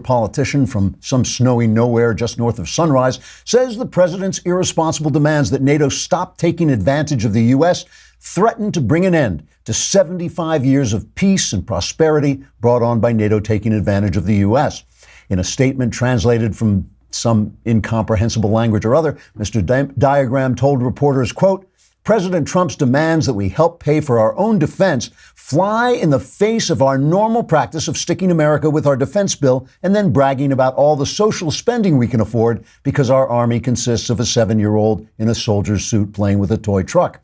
politician from some snowy nowhere just north of Sunrise, says the president's irresponsible demands that NATO stop taking advantage of the U.S. threaten to bring an end to 75 years of peace and prosperity brought on by NATO taking advantage of the U.S. In a statement translated from some incomprehensible language or other, Mr. Diagram told reporters, quote, President Trump's demands that we help pay for our own defense fly in the face of our normal practice of sticking America with our defense bill and then bragging about all the social spending we can afford because our army consists of a 7-year-old in a soldier's suit playing with a toy truck.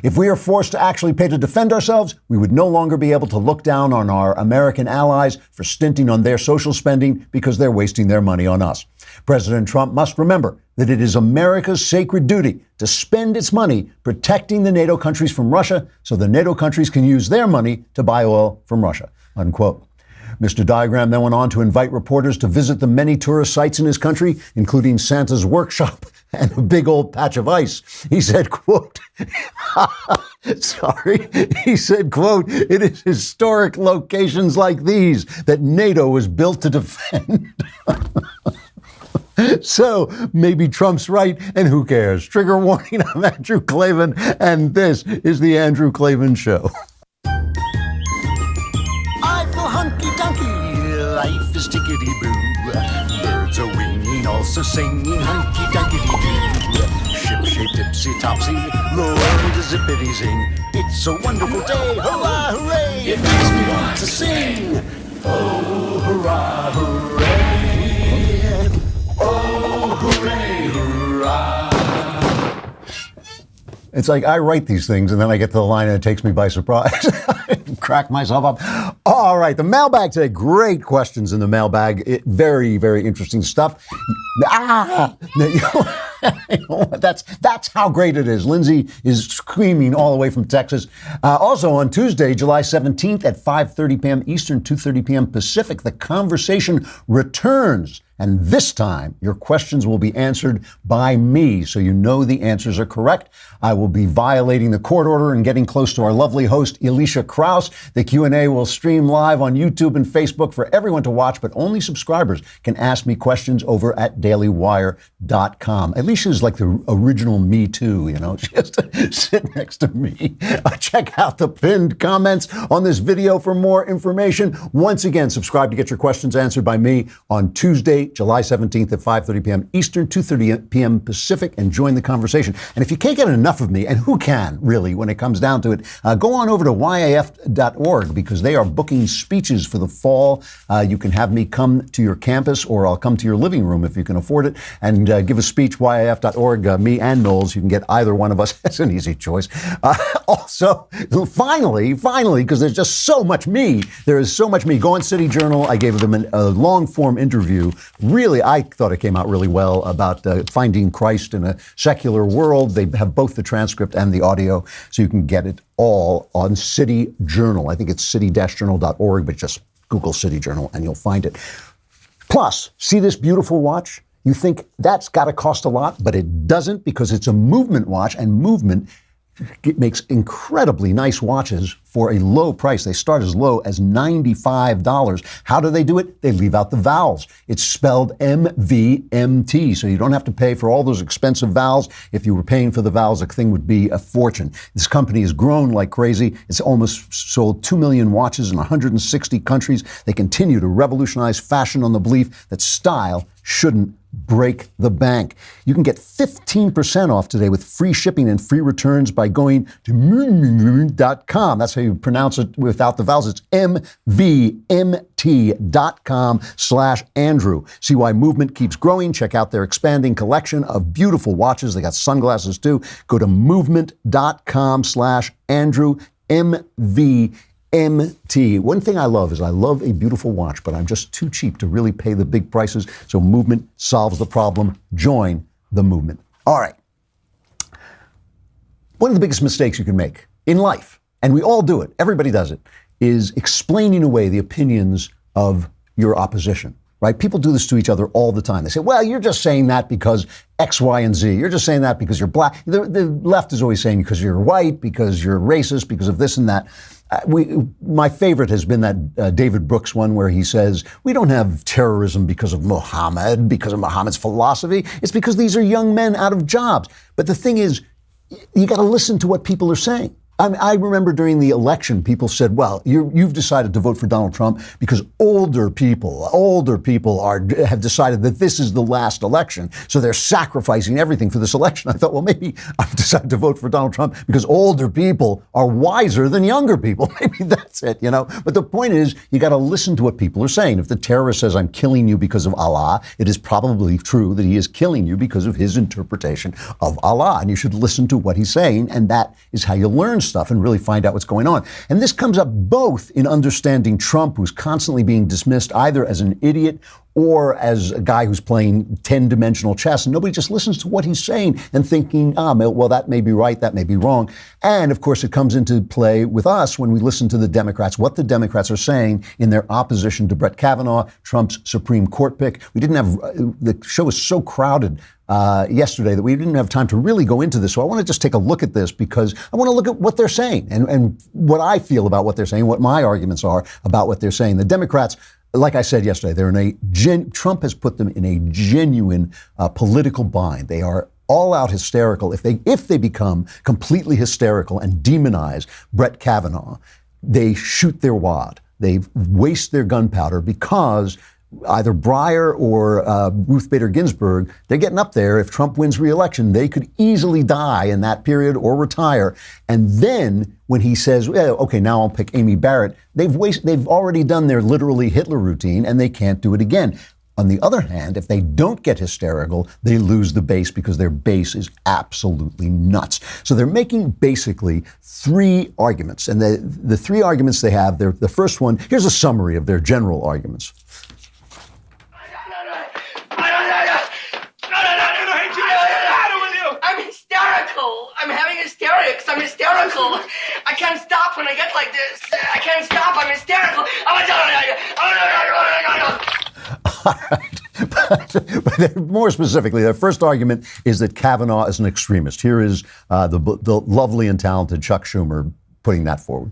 If we are forced to actually pay to defend ourselves, we would no longer be able to look down on our American allies for stinting on their social spending because they're wasting their money on us. President Trump must remember that it is America's sacred duty to spend its money protecting the NATO countries from Russia so the NATO countries can use their money to buy oil from Russia, unquote. Mr. Diagram then went on to invite reporters to visit the many tourist sites in his country, including Santa's workshop and a big old patch of ice. He said, quote, he said, quote, it is historic locations like these that NATO was built to defend. So maybe Trump's right, and who cares? Trigger warning, I'm Andrew Klavan, and this is The Andrew Klavan Show. I feel hunky-dunky, life is tickety-boo. Birds are winging, also singing hunky-dunky-doo. Ship-shaped, tipsy-topsy, the world is zippity-zing. It's a wonderful day, hurrah, hooray! It makes me want to sing. Oh, hurrah, hooray! Oh, hooray, hurrah! It's like I write these things and then I get to the line and it takes me by surprise. Crack myself up. All right, the mailbag today. Great questions in the mailbag. Very, very interesting stuff. That's how great it is. Lindsay is screaming all the way from Texas. Also on Tuesday, July 17th at 5:30 p.m. Eastern, 2:30 p.m. Pacific, the conversation returns. And this time, your questions will be answered by me, so you know the answers are correct. I will be violating the court order and getting close to our lovely host, Alicia Krause. The Q&A will stream live on YouTube and Facebook for everyone to watch, but only subscribers can ask me questions over at dailywire.com. Alicia is like the original Me Too, you know. She has to sit next to me. Check out the pinned comments on this video for more information. Once again, subscribe to get your questions answered by me on Tuesday, July 17th at 5:30 p.m. Eastern, 2:30 p.m. Pacific, and join the conversation. And if you can't get enough of me, and who can, really, when it comes down to it, go on over to yaf.org because they are booking speeches for the fall. You can have me come to your campus, or I'll come to your living room if you can afford it, and give a speech, yaf.org, me and Knowles. You can get either one of us. That's an easy choice. Also, finally, because there's just so much me. There is so much me. Go on City Journal. I gave them a long-form interview. Really, I thought it came out really well about finding Christ in a secular world. They have both the transcript and the audio, so you can get it all on City Journal. I think it's city-journal.org, but just Google City Journal and you'll find it. Plus, see this beautiful watch? You think that's got to cost a lot, but it doesn't, because it's a Movement watch, and Movement makes incredibly nice watches for a low price. They start as low as $95. How do they do it? They leave out the vowels. It's spelled MVMT, so you don't have to pay for all those expensive vowels. If you were paying for the vowels, the thing would be a fortune. This company has grown like crazy. It's almost sold 2 million watches in 160 countries. They continue to revolutionize fashion on the belief that style shouldn't break the bank. You can get 15% off today with free shipping and free returns by going to movement.com. That's how you pronounce it without the vowels. It's mvmt.com/Andrew. See why Movement keeps growing. Check out their expanding collection of beautiful watches. They got sunglasses too. Go to movement.com/Andrew, MVMT. One thing I love is I love a beautiful watch, but I'm just too cheap to really pay the big prices. So Movement solves the problem. Join the Movement. All right. One of the biggest mistakes you can make in life, and we all do it, everybody does it, is explaining away the opinions of your opposition. Right? People do this to each other all the time. They say, well, you're just saying that because X, Y, and Z. You're just saying that because you're black. The left is always saying because you're white, because you're racist, because of this and that. My favorite has been that David Brooks one where he says, we don't have terrorism because of Muhammad's philosophy. It's because these are young men out of jobs. But the thing is, you got to listen to what people are saying. I remember during the election, people said, well, you've decided to vote for Donald Trump because older people have decided that this is the last election. So they're sacrificing everything for this election. I thought, well, maybe I've decided to vote for Donald Trump because older people are wiser than younger people. Maybe that's it, But the point is, you got to listen to what people are saying. If the terrorist says, I'm killing you because of Allah, it is probably true that he is killing you because of his interpretation of Allah. And you should listen to what he's saying. And that is how you learn stuff and really find out what's going on. And this comes up both in understanding Trump, who's constantly being dismissed either as an idiot or as a guy who's playing 10-dimensional chess, and nobody just listens to what he's saying and thinking, well, that may be right, that may be wrong. And of course, it comes into play with us when we listen to the Democrats, what the Democrats are saying in their opposition to Brett Kavanaugh, Trump's Supreme Court pick. The show was so crowded yesterday that we didn't have time to really go into this. So I want to just take a look at this because I want to look at what they're saying and what I feel about what they're saying, what my arguments are about what they're saying. The Democrats, like I said yesterday, Trump has put them in a genuine political bind. They are all out hysterical. If they become completely hysterical and demonize Brett Kavanaugh, they shoot their wad. They waste their gunpowder because either Breyer or Ruth Bader Ginsburg, they're getting up there. If Trump wins re-election, they could easily die in that period or retire. And then when he says, well, okay, now I'll pick Amy Barrett, they've already done their literally Hitler routine and they can't do it again. On the other hand, if they don't get hysterical, they lose the base because their base is absolutely nuts. So they're making basically three arguments. And the three arguments they have, the first one, here's a summary of their general arguments. I'm having hysterics. I'm hysterical. I can't stop when I get like this. I can't stop. I'm hysterical. But more specifically, their first argument is that Kavanaugh is an extremist. Here is the lovely and talented Chuck Schumer putting that forward.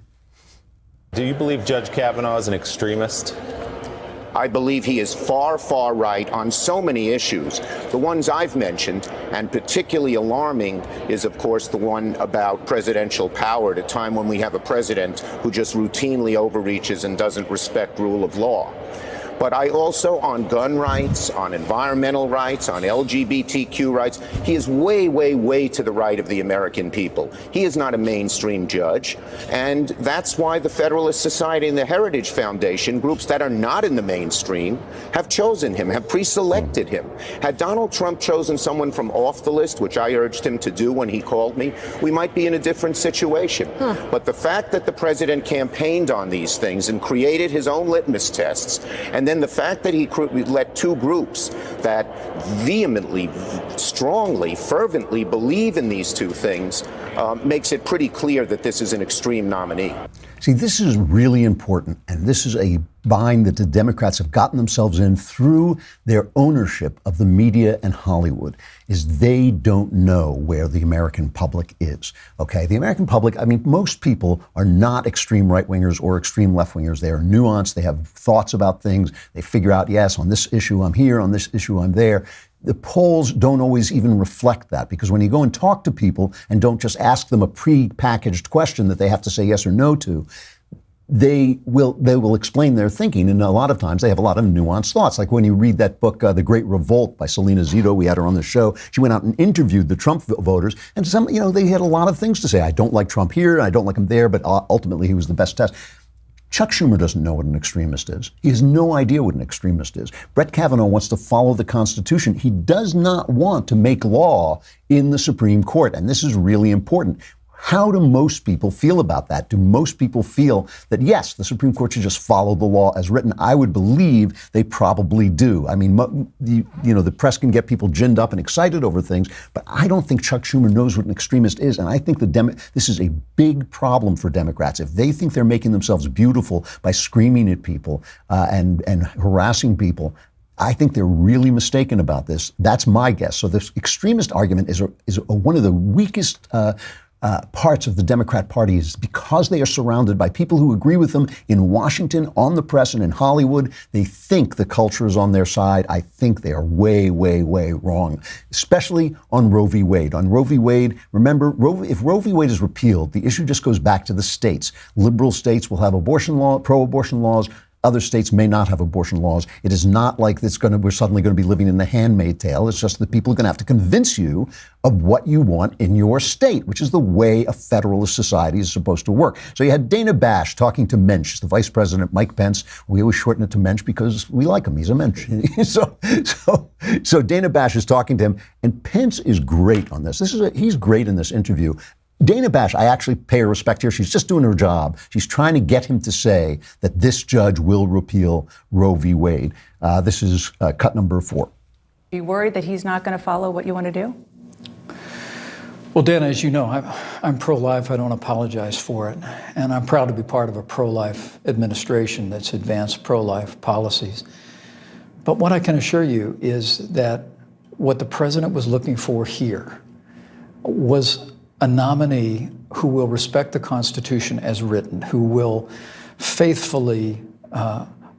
Do you believe Judge Kavanaugh is an extremist? I believe he is far, far right on so many issues. The ones I've mentioned, and particularly alarming, is, of course, the one about presidential power at a time when we have a president who just routinely overreaches and doesn't respect rule of law. But I also, on gun rights, on environmental rights, on LGBTQ rights, he is way, way, way to the right of the American people. He is not a mainstream judge. And that's why the Federalist Society and the Heritage Foundation, groups that are not in the mainstream, have chosen him, have pre-selected him. Had Donald Trump chosen someone from off the list, which I urged him to do when he called me, we might be in a different situation. But the fact that the president campaigned on these things and created his own litmus tests, and then the fact that he let two groups that vehemently, strongly, fervently believe in these two things makes it pretty clear that this is an extreme nominee. See, this is really important, and this is a bind that the Democrats have gotten themselves in through their ownership of the media and Hollywood, is they don't know where the American public is, okay? The American public, I mean, most people are not extreme right-wingers or extreme left-wingers. They are nuanced. They have thoughts about things. They figure out, yes, on this issue I'm here, on this issue I'm there. The polls don't always even reflect that, because when you go and talk to people and don't just ask them a pre-packaged question that they have to say yes or no to, they will explain their thinking, and a lot of times they have a lot of nuanced thoughts. Like when you read that book, The Great Revolt by Selena Zito, we had her on the show. She went out and interviewed the Trump voters, and they had a lot of things to say. I don't like Trump here, I don't like him there, but ultimately he was the best test. Chuck Schumer doesn't know what an extremist is. He has no idea what an extremist is. Brett Kavanaugh wants to follow the Constitution. He does not want to make law in the Supreme Court, and this is really important. How do most people feel about that? Do most people feel that, yes, the Supreme Court should just follow the law as written? I would believe they probably do. I mean, the press can get people ginned up and excited over things, but I don't think Chuck Schumer knows what an extremist is. And I think this is a big problem for Democrats. If they think they're making themselves beautiful by screaming at people and harassing people, I think they're really mistaken about this. That's my guess. So this extremist argument is one of the weakest parts of the Democrat Party is because they are surrounded by people who agree with them in Washington, on the press, and in Hollywood. They think the culture is on their side. I think they are way, way, way wrong, especially on Roe v. Wade. On Roe v. Wade, remember, if Roe v. Wade is repealed, the issue just goes back to the states. Liberal states will have pro-abortion laws. Other states may not have abortion laws. It is not like we're suddenly going to be living in the Handmaid's Tale. It's just that people are going to have to convince you of what you want in your state, which is the way a federalist society is supposed to work. So you had Dana Bash talking to Mensch, the vice president, Mike Pence. We always shorten it to Mensch because we like him. He's a Mensch. So Dana Bash is talking to him, and Pence is great on this. He's great in this interview. Dana Bash, I actually pay her respect here. She's just doing her job. She's trying to get him to say that this judge will repeal Roe v. Wade. This is cut number 4. Are you worried that he's not going to follow what you want to do? Well, Dana, as you know, I'm pro-life. I don't apologize for it. And I'm proud to be part of a pro-life administration that's advanced pro-life policies. But what I can assure you is that what the president was looking for here was a nominee who will respect the Constitution as written, who will faithfully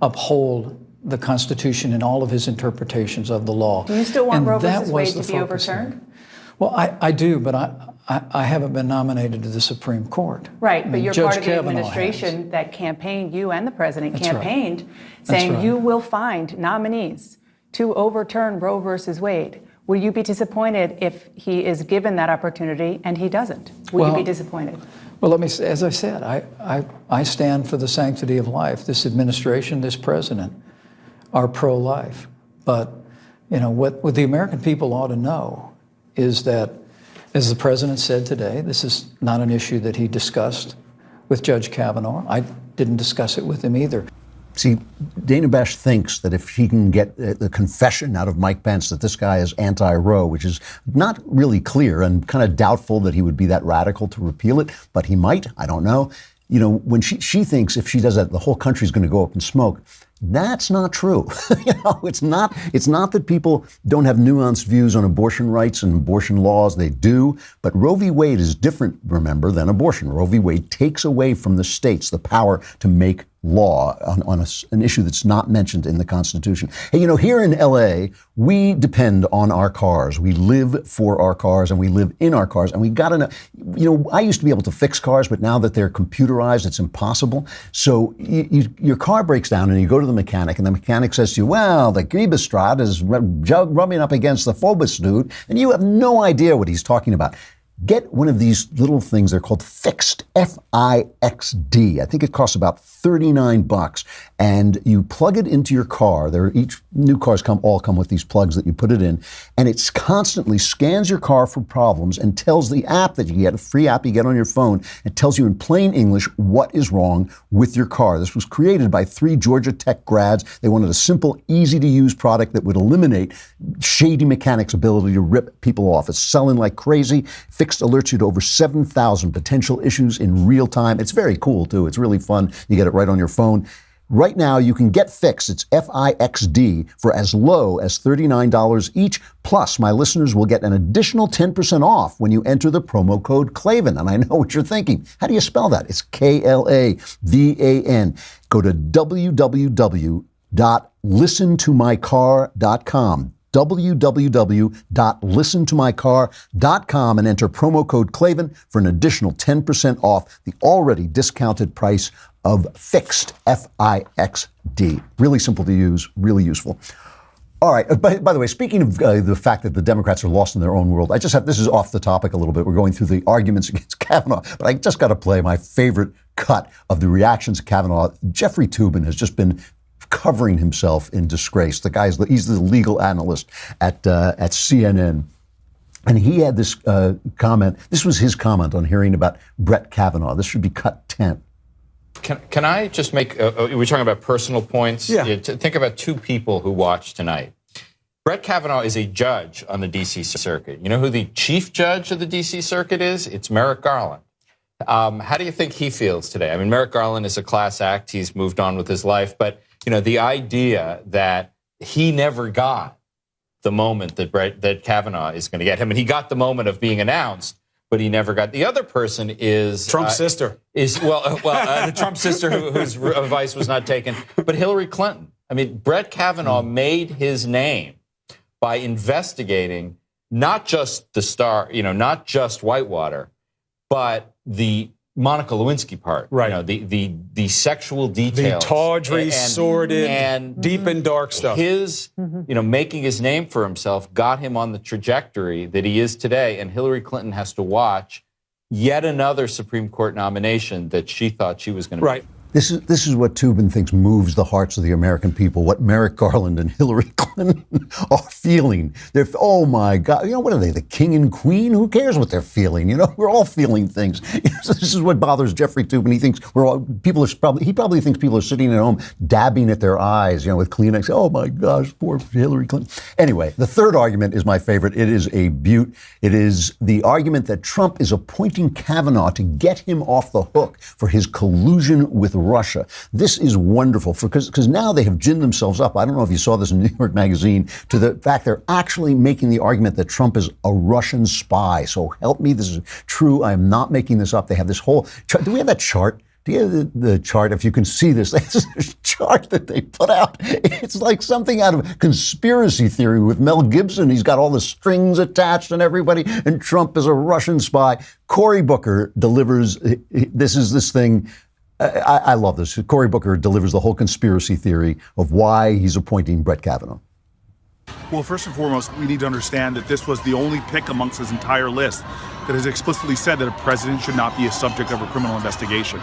uphold the Constitution in all of his interpretations of the law. Do you still want Roe versus Wade to be overturned? Here. Well, I do, but I haven't been nominated to the Supreme Court. Right, but you're Judge part of the Kavanaugh administration that campaigned, you and the president That's campaigned, right. saying That's right. you will find nominees to overturn Roe versus Wade. Will you be disappointed if he is given that opportunity and he doesn't? Will you be disappointed? Well, let me say, as I said, I stand for the sanctity of life. This administration, this president are pro-life. But, you know, what the American people ought to know is that, as the president said today, this is not an issue that he discussed with Judge Kavanaugh. I didn't discuss it with him either. See, Dana Bash thinks that if he can get the confession out of Mike Pence that this guy is anti-Roe, which is not really clear and kind of doubtful that he would be that radical to repeal it, but he might, I don't know. You know, when she thinks if she does that, the whole country is going to go up in smoke. That's not true. It's not that people don't have nuanced views on abortion rights and abortion laws. They do. But Roe v. Wade is different, remember, than abortion. Roe v. Wade takes away from the states the power to make law on an issue that's not mentioned in the Constitution. Hey, you know, here in L.A., we depend on our cars. We live for our cars and we live in our cars. And we got to know, you know, I used to be able to fix cars, but now that they're computerized, it's impossible. So your car breaks down and you go to the mechanic and the mechanic says to you, well, the Griebestraat is rubbing up against the Phobosnute, and you have no idea what he's talking about. Get one of these little things. They're called Fixed, F-I-X-D. I think it costs about $39, and you plug it into your car. Each new cars all come with these plugs that you put it in, and it constantly scans your car for problems and tells the app that you get, a free app you get on your phone, it tells you in plain English what is wrong with your car. This was created by 3 Georgia Tech grads. They wanted a simple, easy-to-use product that would eliminate shady mechanics' ability to rip people off. It's selling like crazy. Fixed alerts you to over 7,000 potential issues in real time. It's very cool, too. It's really fun. You get it right on your phone. Right now, you can get Fixed, it's F-I-X-D, for as low as $39 each. Plus, my listeners will get an additional 10% off when you enter the promo code Klavan. And I know what you're thinking. How do you spell that? It's K-L-A-V-A-N. Go to www.listentomycar.com. www.listentomycar.com and enter promo code Klavan for an additional 10% off the already discounted price of Fixed, F-I-X-D. Really simple to use, really useful. All right. By the way, speaking of the fact that the Democrats are lost in their own world, this is off the topic a little bit. We're going through the arguments against Kavanaugh, but I just got to play my favorite cut of the reactions to Kavanaugh. Jeffrey Toobin has just been covering himself in disgrace. He's the legal analyst at CNN. And he had this comment. This was his comment on hearing about Brett Kavanaugh. This should be cut 10. Can I just make, we're talking about personal points? Yeah. Think about 2 people who watched tonight. Brett Kavanaugh is a judge on the D.C. Circuit. You know who the chief judge of the D.C. Circuit is? It's Merrick Garland. How do you think he feels today? I mean, Merrick Garland is a class act. He's moved on with his life. But, you know, the idea that he never got the moment that Kavanaugh is going to get him, and he got the moment of being announced, but he never got. The other person is Trump's sister. The Trump sister whose advice was not taken, but Hillary Clinton. I mean, Brett Kavanaugh made his name by investigating not just the Star, not just Whitewater, but the Monica Lewinsky part. Right. The sexual details. The tawdry, sordid, and deep and dark stuff. His, making his name for himself got him on the trajectory that he is today. And Hillary Clinton has to watch yet another Supreme Court nomination that she thought she was going to Right. This is what Toobin thinks moves the hearts of the American people, what Merrick Garland and Hillary Clinton are feeling. They're, oh my God, what are they, the king and queen? Who cares what they're feeling? We're all feeling things. This is what bothers Jeffrey Toobin. He thinks he probably thinks people are sitting at home dabbing at their eyes, with Kleenex. Oh my gosh, poor Hillary Clinton. Anyway, the third argument is my favorite. It is a beaut. It is the argument that Trump is appointing Kavanaugh to get him off the hook for his collusion with Russia. This is wonderful because now they have ginned themselves up. I don't know if you saw this in New York Magazine, to the fact they're actually making the argument that Trump is a Russian spy. So help me, this is true. I am not making this up. They have this whole chart. Do we have that chart? Do you have the chart? If you can see this, this chart that they put out, it's like something out of conspiracy theory with Mel Gibson. He's got all the strings attached and everybody, and Trump is a Russian spy. Cory Booker delivers, this thing. I love this. Cory Booker delivers the whole conspiracy theory of why he's appointing Brett Kavanaugh. Well, first and foremost, we need to understand that this was the only pick amongst his entire list that has explicitly said that a president should not be a subject of a criminal investigation.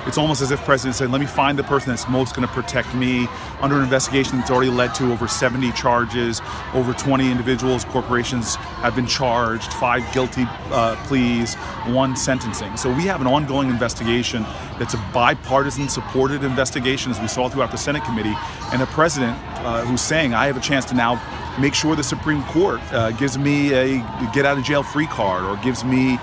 It's almost as if President said, let me find the person that's most going to protect me under an investigation that's already led to over 70 charges, over 20 individuals, corporations have been charged, 5 guilty pleas, 1 sentencing. So we have an ongoing investigation that's a bipartisan supported investigation, as we saw throughout the Senate committee, and a president who's saying, I have a chance to now make sure the Supreme Court gives me a get out of jail free card, or gives me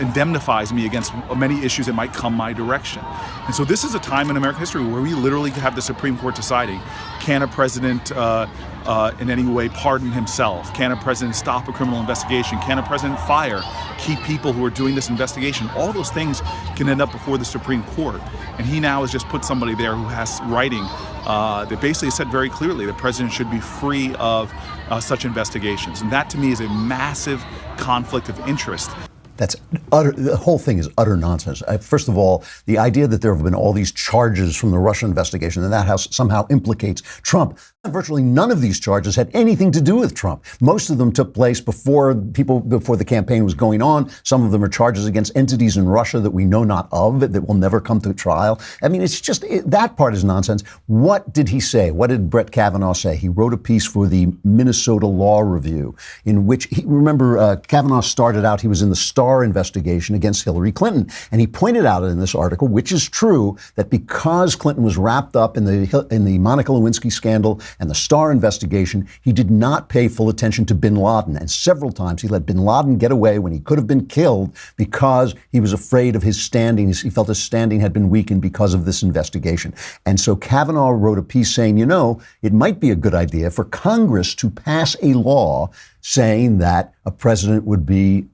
indemnifies me against many issues that might come my direction. And so this is a time in American history where we literally have the Supreme Court deciding, can a president in any way pardon himself? Can a president stop a criminal investigation? Can a president fire key people who are doing this investigation? All those things can end up before the Supreme Court. And he now has just put somebody there who has writing that basically said very clearly the president should be free of such investigations. And that to me is a massive conflict of interest. That's utter, the whole thing is utter nonsense. First of all, the idea that there have been all these charges from the Russia investigation and that house somehow implicates Trump. Virtually none of these charges had anything to do with Trump. Most of them took place before the campaign was going on. Some of them are charges against entities in Russia that we know not of, that will never come to trial. I mean, it's just, that part is nonsense. What did he say? What did Brett Kavanaugh say? He wrote a piece for the Minnesota Law Review in which, Kavanaugh started out, he was in the Starr investigation against Hillary Clinton. And he pointed out in this article, which is true, that because Clinton was wrapped up in the Monica Lewinsky scandal and the Starr investigation, he did not pay full attention to bin Laden. And several times he let bin Laden get away when he could have been killed because he was afraid of his standing. He felt his standing had been weakened because of this investigation. And so Kavanaugh wrote a piece saying, it might be a good idea for Congress to pass a law saying that a president would be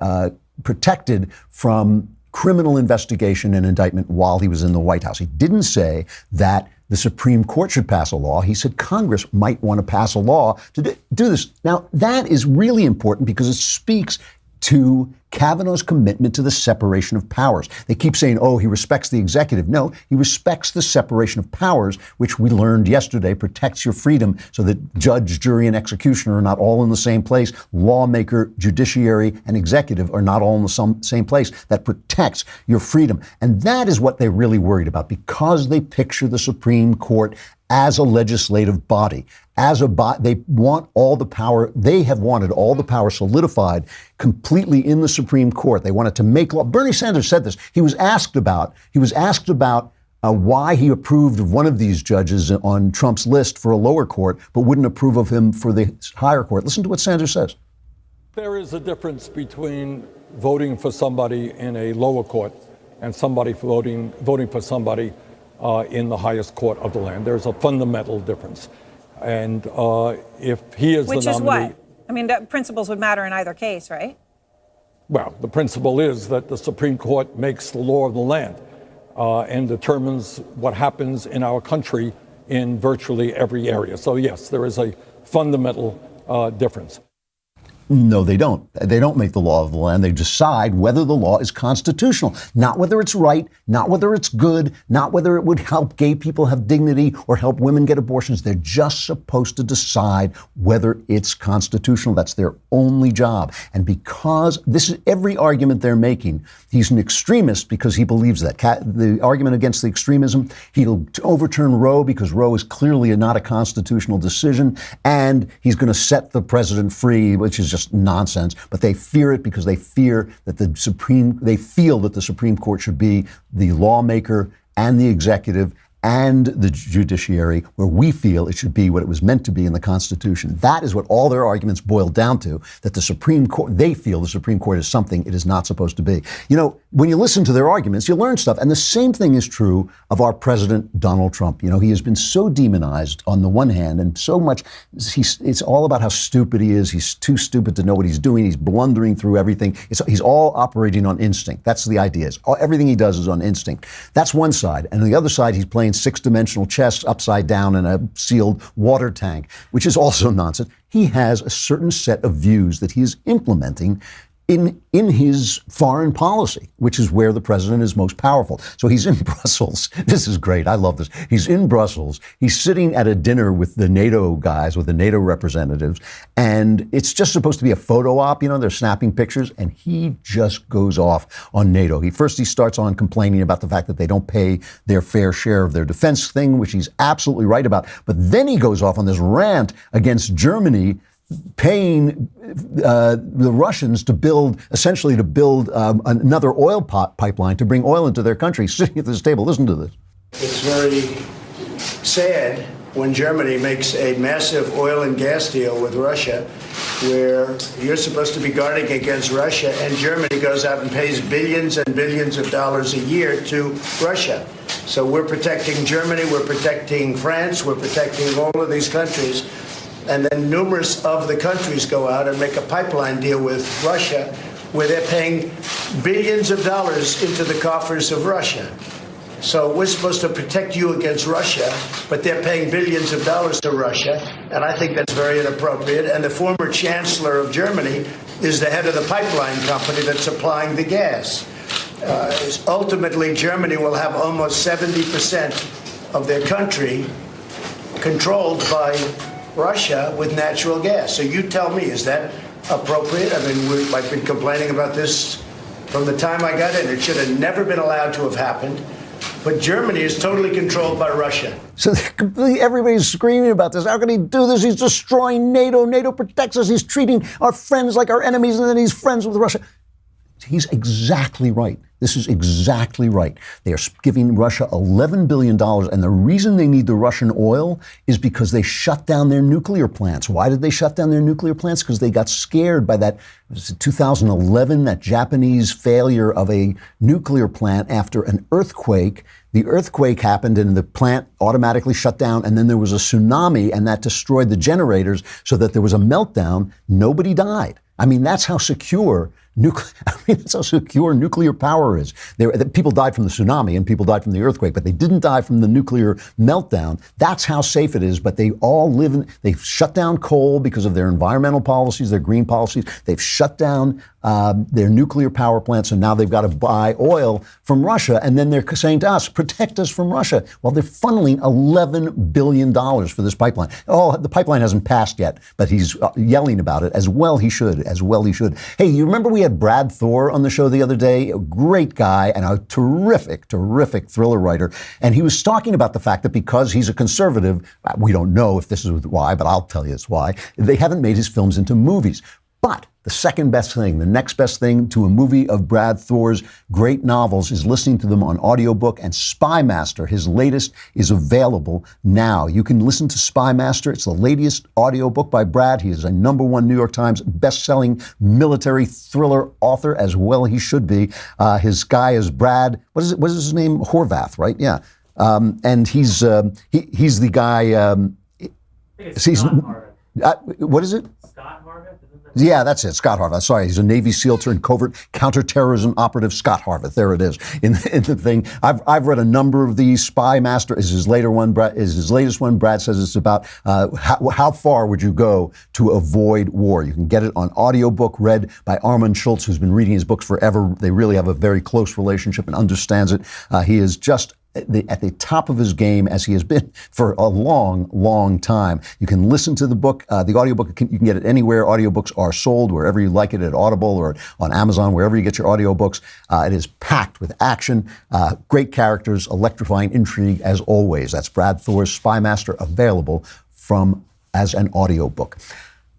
protected from criminal investigation and indictment while he was in the White House. He didn't say that the Supreme Court should pass a law. He said Congress might want to pass a law to do this. Now, that is really important because it speaks to Kavanaugh's commitment to the separation of powers. They keep saying, he respects the executive. No, he respects the separation of powers, which we learned yesterday protects your freedom so that judge, jury, and executioner are not all in the same place. Lawmaker, judiciary, and executive are not all in the same place. That protects your freedom. And that is what they're really worried about because they picture the Supreme Court as a legislative body. They want all the power. They have wanted all the power solidified completely in the Supreme Court. They wanted to make law. Bernie Sanders said this. He was asked about why he approved of one of these judges on Trump's list for a lower court, but wouldn't approve of him for the higher court. Listen to what Sanders says. There is a difference between voting for somebody in a lower court and somebody voting for somebody in the highest court of the land. There's a fundamental difference. And if he is the nominee... Which is what? I mean, the principles would matter in either case, right? Well, the principle is that the Supreme Court makes the law of the land and determines what happens in our country in virtually every area. So yes, there is a fundamental difference. No, they don't. They don't make the law of the land. They decide whether the law is constitutional, not whether it's right, not whether it's good, not whether it would help gay people have dignity or help women get abortions. They're just supposed to decide whether it's constitutional. That's their only job. And because this is every argument they're making, he's an extremist because he believes that. The argument against the extremism, he'll overturn Roe because Roe is clearly not a constitutional decision, and he's going to set the president free, which is just nonsense. But they fear it because they fear that they feel that the Supreme Court should be the lawmaker and the executive and the judiciary, where we feel it should be what it was meant to be in the Constitution. That is what all their arguments boil down to, that the Supreme Court, they feel the Supreme Court is something it is not supposed to be. You know, when you listen to their arguments, you learn stuff. And the same thing is true of our president, Donald Trump. You know, he has been so demonized on the one hand, and so much, it's all about how stupid he is. He's too stupid to know what he's doing. He's blundering through everything. He's all operating on instinct. That's the idea. Everything he does is on instinct. That's one side. And on the other side, he's playing six-dimensional chess upside down in a sealed water tank, which is also nonsense. He has a certain set of views that he is implementing in his foreign policy, which is where the president is most powerful. So he's in Brussels. This is great. I love this. He's in Brussels. He's sitting at a dinner with the NATO guys, with the NATO representatives, and it's just supposed to be a photo op. You know, they're snapping pictures, and he just goes off on NATO. He starts on complaining about the fact that they don't pay their fair share of their defense thing, which he's absolutely right about. But then he goes off on this rant against Germany paying the Russians to build another oil pipeline to bring oil into their country. Sitting at this table, listen to this. It's very sad when Germany makes a massive oil and gas deal with Russia, where you're supposed to be guarding against Russia, and Germany goes out and pays billions and billions of dollars a year to Russia. So we're protecting Germany, we're protecting France, we're protecting all of these countries. And then numerous of the countries go out and make a pipeline deal with Russia, where they're paying billions of dollars into the coffers of Russia. So we're supposed to protect you against Russia, but they're paying billions of dollars to Russia, and I think that's very inappropriate. And the former chancellor of Germany is the head of the pipeline company that's supplying the gas. Ultimately, Germany will have almost 70% of their country controlled by Russia with natural gas. So you tell me, is that appropriate? I mean, I've been complaining about this from the time I got in. It should have never been allowed to have happened. But Germany is totally controlled by Russia. So everybody's screaming about this. How can he do this? He's destroying NATO. NATO protects us. He's treating our friends like our enemies, and then he's friends with Russia. He's exactly right. This is exactly right. They are giving Russia $11 billion, and the reason they need the Russian oil is because they shut down their nuclear plants. Why did they shut down their nuclear plants? Because they got scared by that, was it 2011, that Japanese failure of a nuclear plant after an earthquake. The earthquake happened and the plant automatically shut down, and then there was a tsunami, and that destroyed the generators so that there was a meltdown. Nobody died. I mean, that's how secure that's how secure nuclear power is. People died from the tsunami and people died from the earthquake, but they didn't die from the nuclear meltdown. That's how safe it is. But they all they've shut down coal because of their environmental policies, their green policies. They've shut down their nuclear power plants, and now they've got to buy oil from Russia. And then they're saying to us, protect us from Russia. Well, they're funneling $11 billion for this pipeline. Oh, the pipeline hasn't passed yet, but he's yelling about it as well. He should. Hey, you remember we had Brad Thor on the show the other day, a great guy and a terrific thriller writer. And he was talking about the fact that because he's a conservative, we don't know if this is why, but I'll tell you it's why, they haven't made his films into movies. But the second best thing, the next best thing to a movie of Brad Thor's great novels is listening to them on audiobook, and Spy Master, his latest, is available now. You can listen to Spy Master. It's the latest audiobook by Brad. He is a #1 New York Times best-selling military thriller author, as well he should be. His guy is Brad, what is his name? Horvath, right? Yeah. And he's the guy, what is it? Yeah, that's it. Scott Harvath. Sorry, he's a Navy SEAL turned covert counterterrorism operative. Scott Harvath. There it is in the thing. I've read a number of these. Spy Master is his later one. Is his latest one. Brad says it's about how far would you go to avoid war. You can get it on audiobook, read by Armand Schultz, who's been reading his books forever. They really have a very close relationship and understands it. He is just at the top of his game, as he has been for a long, long time. You can listen to the book, the audiobook. You can get it anywhere. Audiobooks are sold wherever you like it, at Audible or on Amazon, wherever you get your audiobooks. It is packed with action, great characters, electrifying intrigue, as always. That's Brad Thor's Spy Master, available as an audiobook.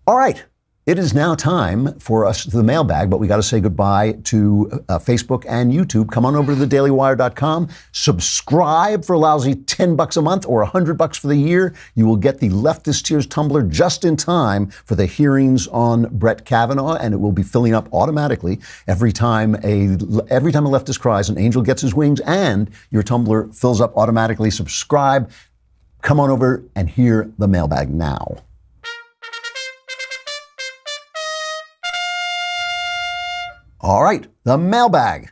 All right. It is now time for us to the mailbag, but we got to say goodbye to Facebook and YouTube. Come on over to thedailywire.com. Subscribe for a lousy $10 a month or $100 for the year. You will get the Leftist Tears tumbler just in time for the hearings on Brett Kavanaugh, and it will be filling up automatically every time a leftist cries, an angel gets his wings, and your tumbler fills up automatically. Subscribe. Come on over and hear the mailbag now. All right, the mailbag.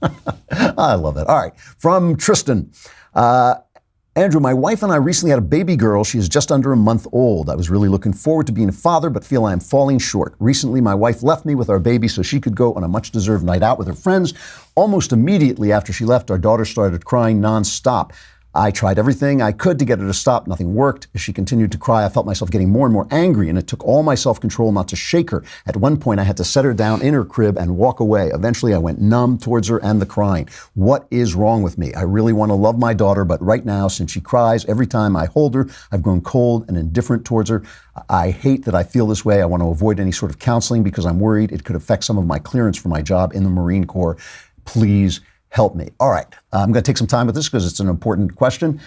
I love that. All right, from Tristan. Andrew, my wife and I recently had a baby girl. She is just under a month old. I was really looking forward to being a father, but feel I am falling short. Recently, my wife left me with our baby so she could go on a much-deserved night out with her friends. Almost immediately after she left, our daughter started crying nonstop. I tried everything I could to get her to stop. Nothing worked. As she continued to cry, I felt myself getting more and more angry, and it took all my self-control not to shake her. At one point, I had to set her down in her crib and walk away. Eventually, I went numb towards her and the crying. What is wrong with me? I really want to love my daughter, but right now, since she cries every time I hold her, I've grown cold and indifferent towards her. I hate that I feel this way. I want to avoid any sort of counseling because I'm worried it could affect some of my clearance for my job in the Marine Corps. Please help me. All right. I'm going to take some time with this because it's an important question.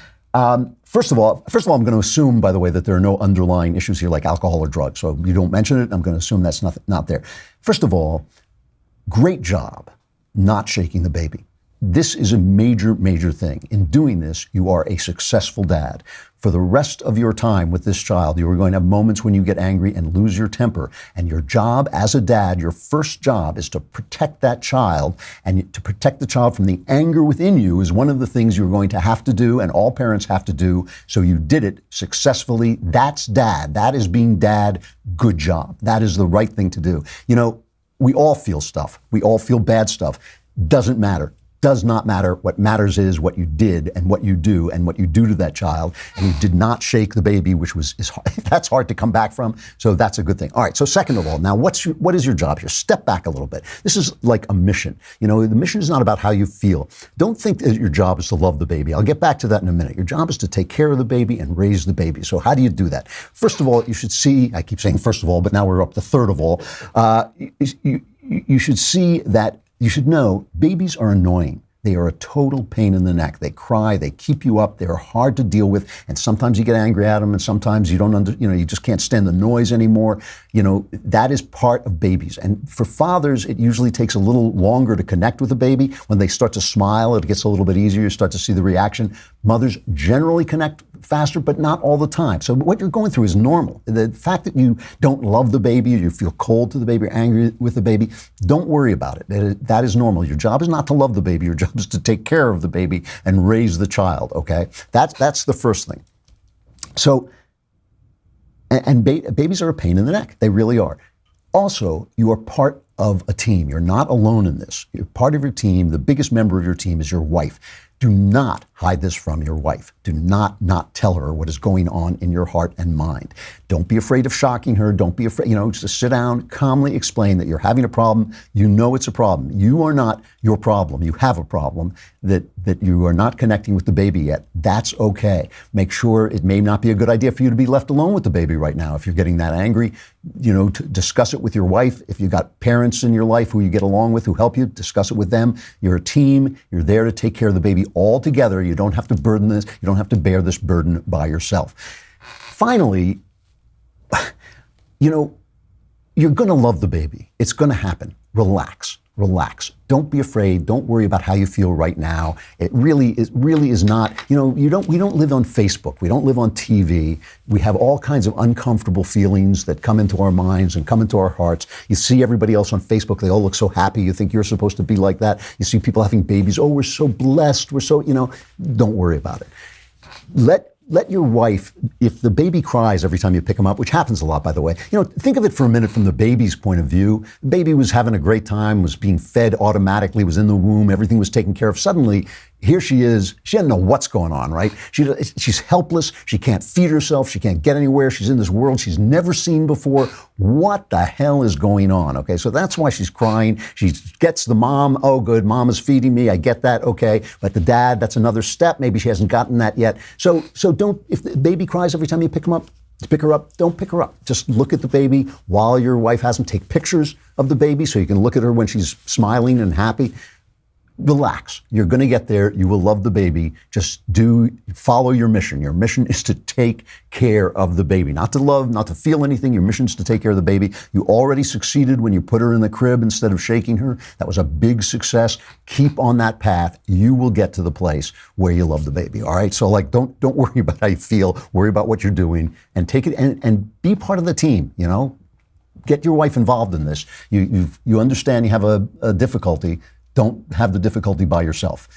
First of all, I'm going to assume, by the way, that there are no underlying issues here like alcohol or drugs. So you don't mention it. I'm going to assume that's not there. First of all, great job not shaking the baby. This is a major, major thing. In doing this, you are a successful dad. For the rest of your time with this child, you are going to have moments when you get angry and lose your temper. And your job as a dad, your first job is to protect that child. And to protect the child from the anger within you is one of the things you're going to have to do, and all parents have to do. So you did it successfully. That's dad. That is being dad. Good job. That is the right thing to do. You know, we all feel stuff. We all feel bad stuff. Doesn't matter. Does not matter. What matters is what you did and what you do to that child. And you did not shake the baby, which is hard. That's hard to come back from. So that's a good thing. All right. So second of all, now what is your job here? Step back a little bit. This is like a mission. You know, the mission is not about how you feel. Don't think that your job is to love the baby. I'll get back to that in a minute. Your job is to take care of the baby and raise the baby. So how do you do that? First of all, you should see, I keep saying first of all, but now we're up to third of all. You should see that. You should know babies are annoying. They are a total pain in the neck. They cry, they keep you up, they're hard to deal with, and sometimes you get angry at them, and sometimes you you just can't stand the noise anymore. You know, that is part of babies. And for fathers, it usually takes a little longer to connect with a baby. When they start to smile, it gets a little bit easier. You start to see the reaction. Mothers generally connect faster, but not all the time. So what you're going through is normal. The fact that you don't love the baby, or you feel cold to the baby, or angry with the baby, don't worry about it. That is normal. Your job is not to love the baby. Your job is to take care of the baby and raise the child, okay? That's the first thing. So, and babies are a pain in the neck. They really are. Also, you are part of a team. You're not alone in this. You're part of your team. The biggest member of your team is your wife. Do not hide this from your wife. Do not tell her what is going on in your heart and mind. Don't be afraid of shocking her. Don't be afraid, just sit down, calmly explain that you're having a problem. You know it's a problem. You are not your problem. You have a problem that you are not connecting with the baby yet. That's okay. Make sure it may not be a good idea for you to be left alone with the baby right now. If you're getting that angry, to discuss it with your wife. If you've got parents in your life who you get along with, who help you, discuss it with them. You're a team. You're there to take care of the baby all together. You don't have to burden this. You don't have to bear this burden by yourself. Finally, you're going to love the baby. It's going to happen. Relax. relax. Don't be afraid. Don't worry about how you feel right now. It really is not, we don't live on Facebook. We don't live on TV. We have all kinds of uncomfortable feelings that come into our minds and come into our hearts. You see everybody else on Facebook. They all look so happy. You think you're supposed to be like that. You see people having babies. Oh, we're so blessed. We're so, don't worry about it. Let your wife, if the baby cries every time you pick him up, which happens a lot, by the way, think of it for a minute from the baby's point of view. The baby was having a great time, was being fed automatically, was in the womb, everything was taken care of. Suddenly, here she is. She doesn't know what's going on, right? She's helpless. She can't feed herself. She can't get anywhere. She's in this world she's never seen before. What the hell is going on? Okay, so that's why she's crying. She gets the mom. Oh, good, mom is feeding me. I get that. Okay, but the dad, that's another step. Maybe she hasn't gotten that yet. So don't. If the baby cries every time you pick her up, don't pick her up. Just look at the baby while your wife has him. Take pictures of the baby so you can look at her when she's smiling and happy. Relax. You're going to get there. You will love the baby. Just follow your mission. Your mission is to take care of the baby, not to love, not to feel anything. Your mission is to take care of the baby. You already succeeded when you put her in the crib instead of shaking her. That was a big success. Keep on that path. You will get to the place where you love the baby. All right. So don't worry about how you feel. Worry about what you're doing and take it and be part of the team. Get your wife involved in this. You understand you have a difficulty. Don't have the difficulty by yourself.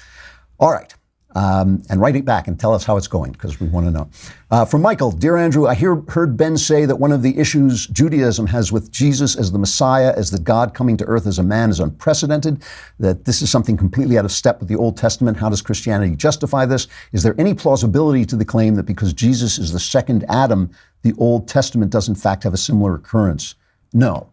All right. And write it back and tell us how it's going, because we want to know. From Michael, Dear Andrew, I heard Ben say that one of the issues Judaism has with Jesus as the Messiah, as the God coming to earth as a man, is unprecedented, that this is something completely out of step with the Old Testament. How does Christianity justify this? Is there any plausibility to the claim that because Jesus is the second Adam, the Old Testament does in fact have a similar occurrence? No,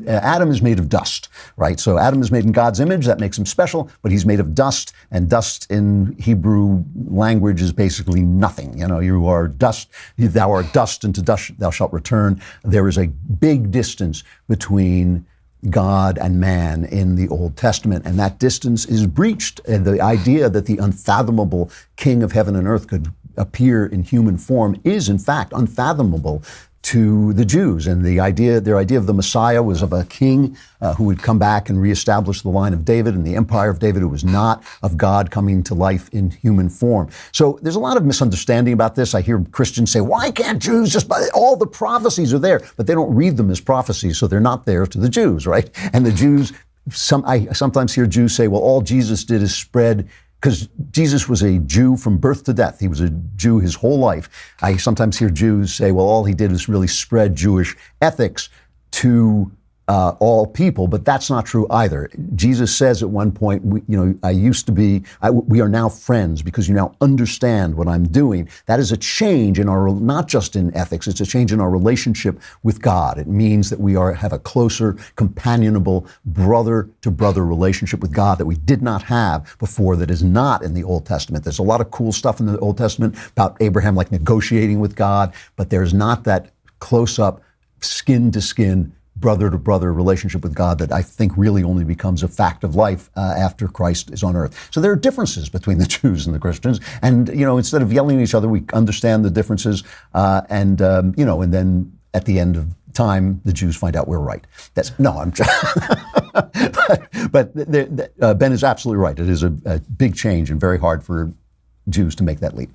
Adam is made of dust, right? So Adam is made in God's image. That makes him special, but he's made of dust, and dust in Hebrew language is basically nothing. You are dust, thou art dust, and to dust thou shalt return. There is a big distance between God and man in the Old Testament, and that distance is breached. And the idea that the unfathomable King of heaven and earth could appear in human form is, in fact, unfathomable to the Jews. And their idea of the Messiah was of a king who would come back and reestablish the line of David and the empire of David. It was not of God coming to life in human form. So there's a lot of misunderstanding about this. I hear Christians say, why can't Jews all the prophecies are there, but they don't read them as prophecies, so they're not there to the Jews, right? And the Jews, I sometimes hear Jews say, well, all Jesus did is spread, because Jesus was a Jew from birth to death. He was a Jew his whole life. I sometimes hear Jews say, well, all he did was really spread Jewish ethics to all people, but that's not true either. Jesus says at one point, we are now friends because you now understand what I'm doing. That is a change in not just in ethics, it's a change in our relationship with God. It means that we have a closer, companionable, brother-to-brother relationship with God that we did not have before, that is not in the Old Testament. There's a lot of cool stuff in the Old Testament about Abraham negotiating with God, but there's not that close-up, skin-to-skin, brother-to-brother relationship with God that I think really only becomes a fact of life after Christ is on earth. So there are differences between the Jews and the Christians. And, instead of yelling at each other, we understand the differences. And then at the end of time, the Jews find out we're right. I'm but Ben is absolutely right. It is a big change and very hard for Jews to make that leap.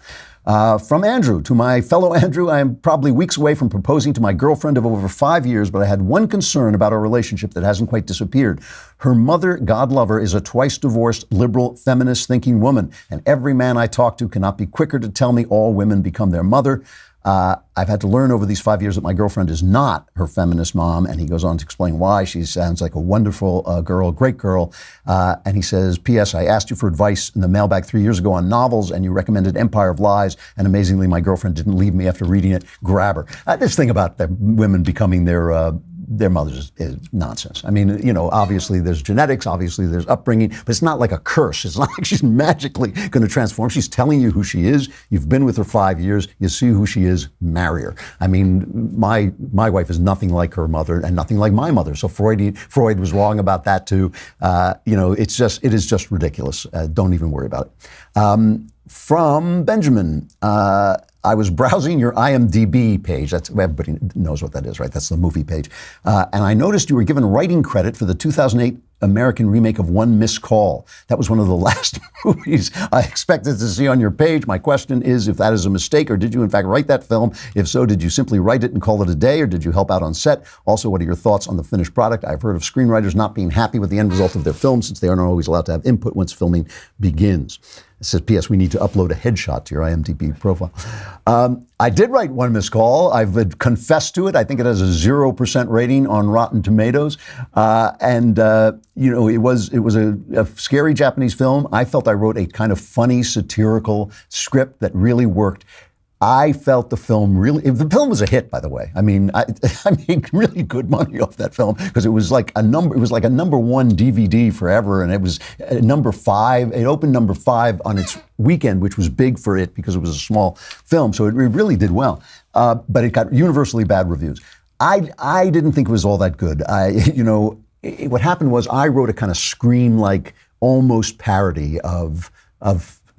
From Andrew, to my fellow Andrew, I am probably weeks away from proposing to my girlfriend of over 5 years, but I had one concern about our relationship that hasn't quite disappeared. Her mother, God love her, is a twice divorced, liberal, feminist thinking woman, and every man I talk to cannot be quicker to tell me all women become their mother. I've had to learn over these 5 years that my girlfriend is not her feminist mom, and he goes on to explain why. She sounds like a wonderful girl, great girl. And he says, P.S. I asked you for advice in the mailbag 3 years ago on novels, and you recommended Empire of Lies, and amazingly, my girlfriend didn't leave me after reading it. Grab her. This thing about the women becoming their mothers is nonsense. I mean, obviously there's genetics, obviously there's upbringing, but it's not like a curse. It's not like she's magically going to transform. She's telling you who she is. You've been with her 5 years. You see who she is. Marry her. I mean, my wife is nothing like her mother and nothing like my mother. So Freud was wrong about that too. It is just ridiculous. Don't even worry about it. From Benjamin. I was browsing your IMDb page. Everybody knows what that is, right? That's the movie page. And I noticed you were given writing credit for the 2008 American remake of One Missed Call. That was one of the last movies I expected to see on your page. My question is if that is a mistake, or did you in fact write that film? If so, did you simply write it and call it a day, or did you help out on set? Also, what are your thoughts on the finished product? I've heard of screenwriters not being happy with the end result of their film since they aren't always allowed to have input once filming begins. It says, P.S. we need to upload a headshot to your IMDb profile. I did write One Missed Call. I've confessed to it. I think it has a 0% rating on Rotten Tomatoes. It was a scary Japanese film. I felt I wrote a kind of funny, satirical script that really worked. I felt the film was a hit, by the way. I mean, I made really good money off that film because it was like a number one DVD forever, and it was number 5. It opened number 5 on its weekend, which was big for it because it was a small film. So it really did well, but it got universally bad reviews. I didn't think it was all that good. What happened was I wrote a kind of Scream-like almost parody of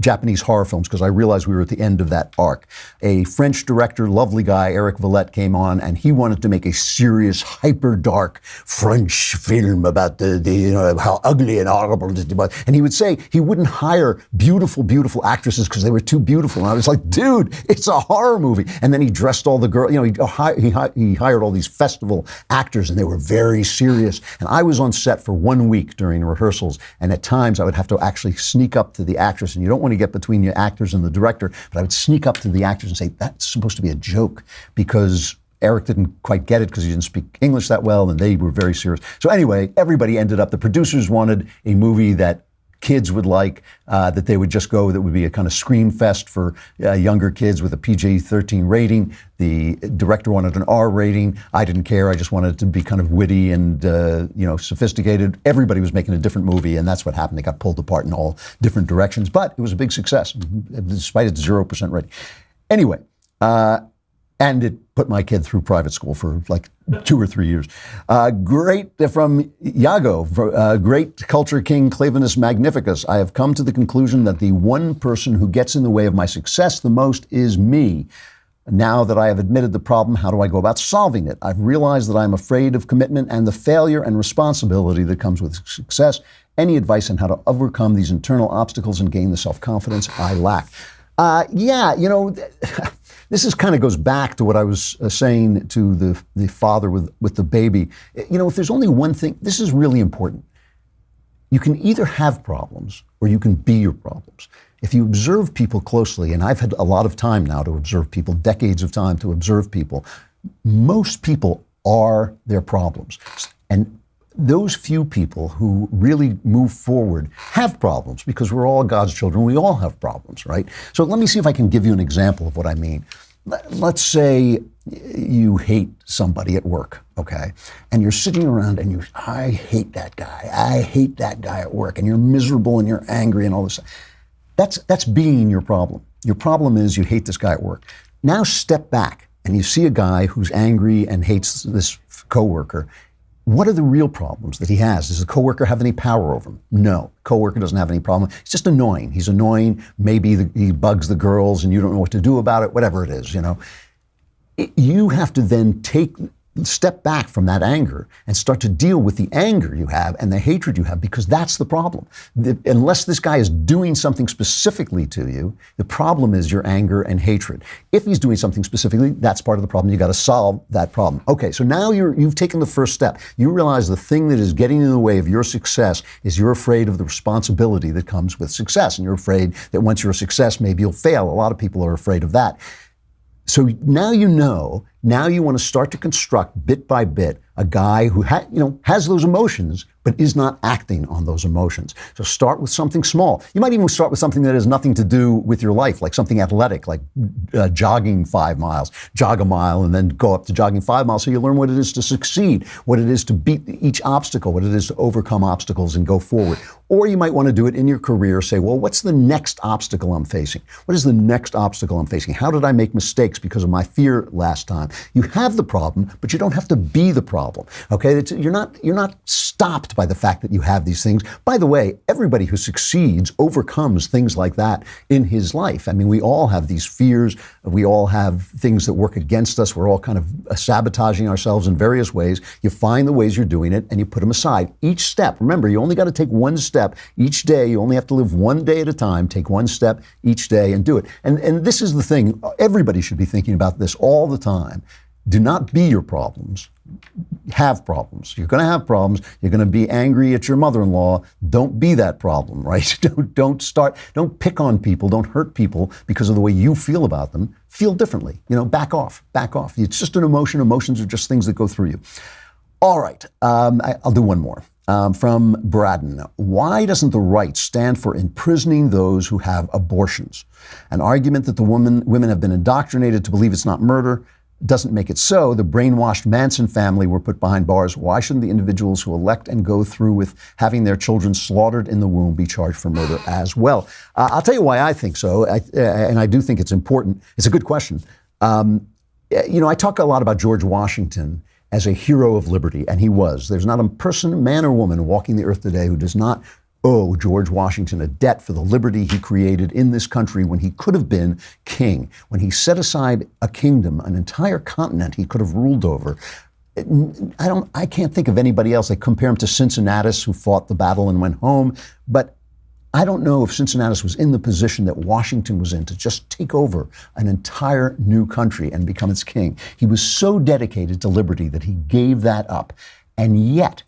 Japanese horror films because I realized we were at the end of that arc. A French director, lovely guy, Eric Valette, came on, and he wanted to make a serious, hyper dark French film about how ugly and horrible it was. And he would say he wouldn't hire beautiful, beautiful actresses because they were too beautiful. And I was like, dude, it's a horror movie. And then he dressed all the girls. He hired all these festival actors, and they were very serious. And I was on set for 1 week during rehearsals, and at times I would have to actually sneak up to the actress, and you don't want to get between your actors and the director, but I would sneak up to the actors and say, that's supposed to be a joke, because Eric didn't quite get it because he didn't speak English that well, and they were very serious. So anyway, everybody ended up, the producers wanted a movie that kids would like, that they would just go, that would be a kind of scream fest for younger kids with a PG-13 rating. The director wanted an R rating. I didn't care. I just wanted it to be kind of witty and sophisticated. Everybody was making a different movie, and that's what happened. They got pulled apart in all different directions, but it was a big success, despite its 0% rating. Anyway, and it put my kid through private school for like 2 or 3 years. Great from Iago, great culture king, Clavinus Magnificus. I have come to the conclusion that the one person who gets in the way of my success the most is me. Now that I have admitted the problem, how do I go about solving it? I've realized that I'm afraid of commitment and the failure and responsibility that comes with success. Any advice on how to overcome these internal obstacles and gain the self-confidence I lack? This is kind of goes back to what I was saying to the father with the baby. If there's only one thing, this is really important. You can either have problems or you can be your problems. If you observe people closely, and I've had a lot of time now to observe people, decades of time to observe people, most people are their problems. And those few people who really move forward have problems because we're all God's children. We all have problems, right? So let me see if I can give you an example of what I mean. Let's say you hate somebody at work, okay? And you're sitting around and I hate that guy. I hate that guy at work. And you're miserable and you're angry and all this. That's being your problem. Your problem is you hate this guy at work. Now step back and you see a guy who's angry and hates this coworker. What are the real problems that he has? Does the coworker have any power over him? No. Coworker doesn't have any problem. He's just annoying. He's annoying. Maybe he bugs the girls and you don't know what to do about it, whatever it is, You have to then step back from that anger and start to deal with the anger you have and the hatred you have, because that's the problem. Unless this guy is doing something specifically to you, the problem is your anger and hatred. If he's doing something specifically, that's part of the problem. You got to solve that problem. Okay, so now you've taken the first step. You realize the thing that is getting in the way of your success is you're afraid of the responsibility that comes with success, and you're afraid that once you're a success, maybe you'll fail. A lot of people are afraid of that. So now now you want to start to construct bit by bit a guy who has those emotions, but is not acting on those emotions. So start with something small. You might even start with something that has nothing to do with your life, like something athletic, like jogging 5 miles, jog a mile, and then go up to jogging 5 miles so you learn what it is to succeed, what it is to beat each obstacle, what it is to overcome obstacles and go forward. Or you might want to do it in your career, say, well, what's the next obstacle I'm facing? What is the next obstacle I'm facing? How did I make mistakes because of my fear last time? You have the problem, but you don't have to be the problem. problem. Okay, you're not stopped by the fact that you have these things. By the way, everybody who succeeds overcomes things like that in his life. I mean, we all have these fears. We all have things that work against us. We're all kind of sabotaging ourselves in various ways. You find the ways you're doing it and you put them aside. Each step, remember, you only got to take one step each day. You only have to live one day at a time. Take one step each day and do it. And this is the thing. Everybody should be thinking about this all the time. Do not be your problems. Have problems. You're going to have problems. You're going to be angry at your mother-in-law. Don't be that problem, right? Don't pick on people. Don't hurt people because of the way you feel about them. Feel differently. Back off. It's just an emotion. Emotions are just things that go through you. All right. I'll do one more. From Braden. Why doesn't the right stand for imprisoning those who have abortions? An argument that the women have been indoctrinated to believe it's not murder doesn't make it so. The brainwashed Manson family were put behind bars. Why shouldn't the individuals who elect and go through with having their children slaughtered in the womb be charged for murder as well? I'll tell you why I think so, and I do think it's important. It's a good question. I talk a lot about George Washington as a hero of liberty, and he was. There's not a person, man or woman, walking the earth today who does not owe George Washington a debt for the liberty he created in this country when he could have been king, when he set aside a kingdom, an entire continent he could have ruled over. I can't think of anybody else. They compare him to Cincinnatus, who fought the battle and went home, but I don't know if Cincinnatus was in the position that Washington was in to just take over an entire new country and become its king. He was so dedicated to liberty that he gave that up. And yet,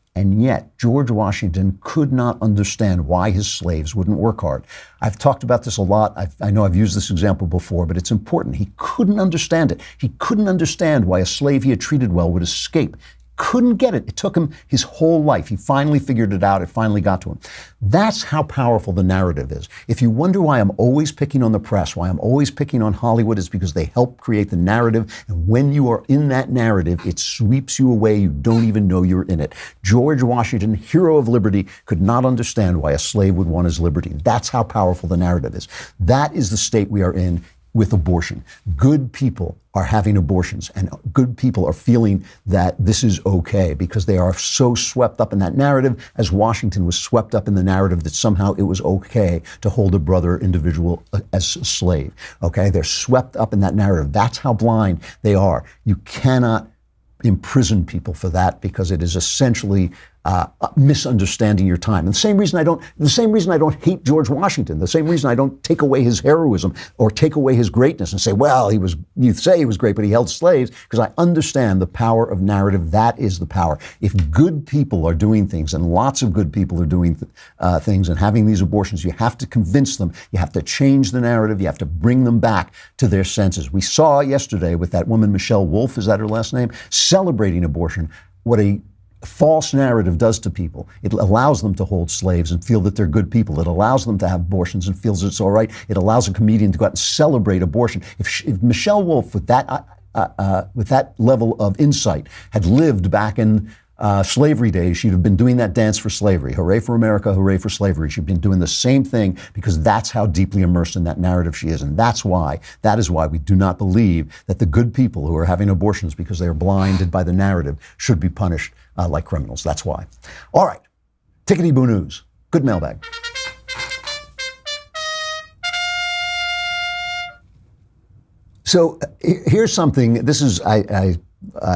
George Washington could not understand why his slaves wouldn't work hard. I've talked about this a lot. I know I've used this example before, but it's important. He couldn't understand it. He couldn't understand why a slave he had treated well would escape. Couldn't get it. It took him his whole life. He finally figured it out. It finally got to him. That's how powerful the narrative is. If you wonder why I'm always picking on the press, why I'm always picking on Hollywood, it's because they help create the narrative. And when you are in that narrative, it sweeps you away. You don't even know you're in it. George Washington, hero of liberty, could not understand why a slave would want his liberty. That's how powerful the narrative is. That is the state we are in with abortion. Good people are having abortions, and good people are feeling that this is okay because they are so swept up in that narrative, as Washington was swept up in the narrative that somehow it was okay to hold a brother individual as a slave. Okay? They're swept up in that narrative. That's how blind they are. You cannot imprison people for that because it is essentially misunderstanding your time. And the same reason I don't hate George Washington, the same reason I don't take away his heroism or take away his greatness and say, well, you say he was great, but he held slaves, because I understand the power of narrative. That is the power. If good people are doing things, and lots of good people are doing things and having these abortions, you have to convince them. You have to change the narrative. You have to bring them back to their senses. We saw yesterday with that woman, Michelle Wolf, is that her last name, celebrating abortion, what a false narrative does to people. It allows them to hold slaves and feel that they're good people. It allows them to have abortions and feels it's all right. It allows a comedian to go out and celebrate abortion. If Michelle Wolf, with that level of insight, had lived back in slavery days, she'd have been doing that dance for slavery. Hooray for America, hooray for slavery. She'd been doing the same thing because that's how deeply immersed in that narrative she is. And that is why we do not believe that the good people who are having abortions because they are blinded by the narrative should be punished like criminals. That's why. All right. Tickety Boo News. Good mailbag. So here's something. This is, I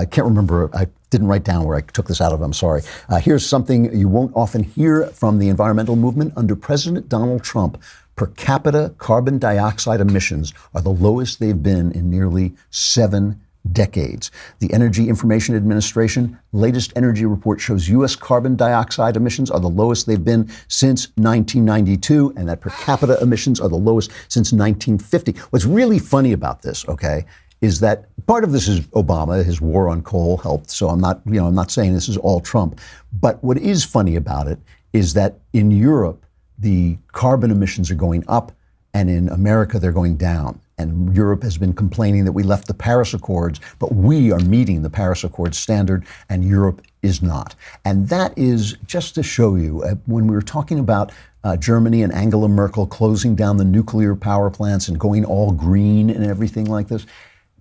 can't remember. I didn't write down where I took this out of. I'm sorry. Here's something you won't often hear from the environmental movement. Under President Donald Trump, per capita carbon dioxide emissions are the lowest they've been in nearly 7 decades. The Energy Information Administration latest energy report shows U.S. carbon dioxide emissions are the lowest they've been since 1992, and that per capita emissions are the lowest since 1950. What's really funny about this, okay, is that part of this is Obama, his war on coal helped. So I'm not saying this is all Trump. But what is funny about it is that in Europe, the carbon emissions are going up, and in America, they're going down. And Europe has been complaining that we left the Paris Accords, but we are meeting the Paris Accords standard, and Europe is not. And that is just to show you, when we were talking about Germany and Angela Merkel closing down the nuclear power plants and going all green and everything like this,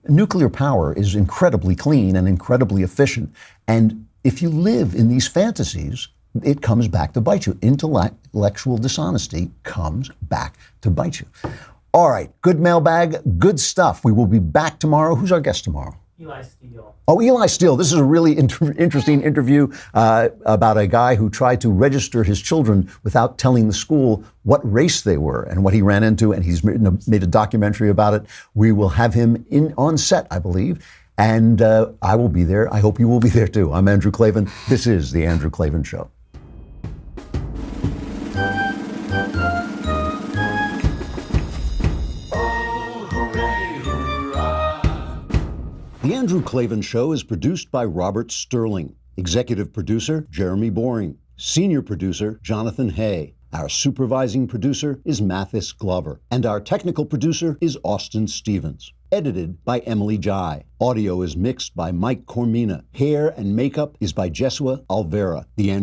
nuclear power is incredibly clean and incredibly efficient. And if you live in these fantasies, it comes back to bite you. Intellectual dishonesty comes back to bite you. All right, good mailbag, good stuff. We will be back tomorrow. Who's our guest tomorrow? Eli Steele. Oh, Eli Steele. This is a really interesting interview about a guy who tried to register his children without telling the school what race they were and what he ran into, and he's made a documentary about it. We will have him on set, I believe, and I will be there. I hope you will be there too. I'm Andrew Klavan. This is The Andrew Klavan Show. The Andrew Klavan Show is produced by Robert Sterling. Executive producer, Jeremy Boring. Senior producer, Jonathan Hay. Our supervising producer is Mathis Glover. And our technical producer is Austin Stevens. Edited by Emily Jai. Audio is mixed by Mike Cormina. Hair and makeup is by Jesua Alvera. The Andrew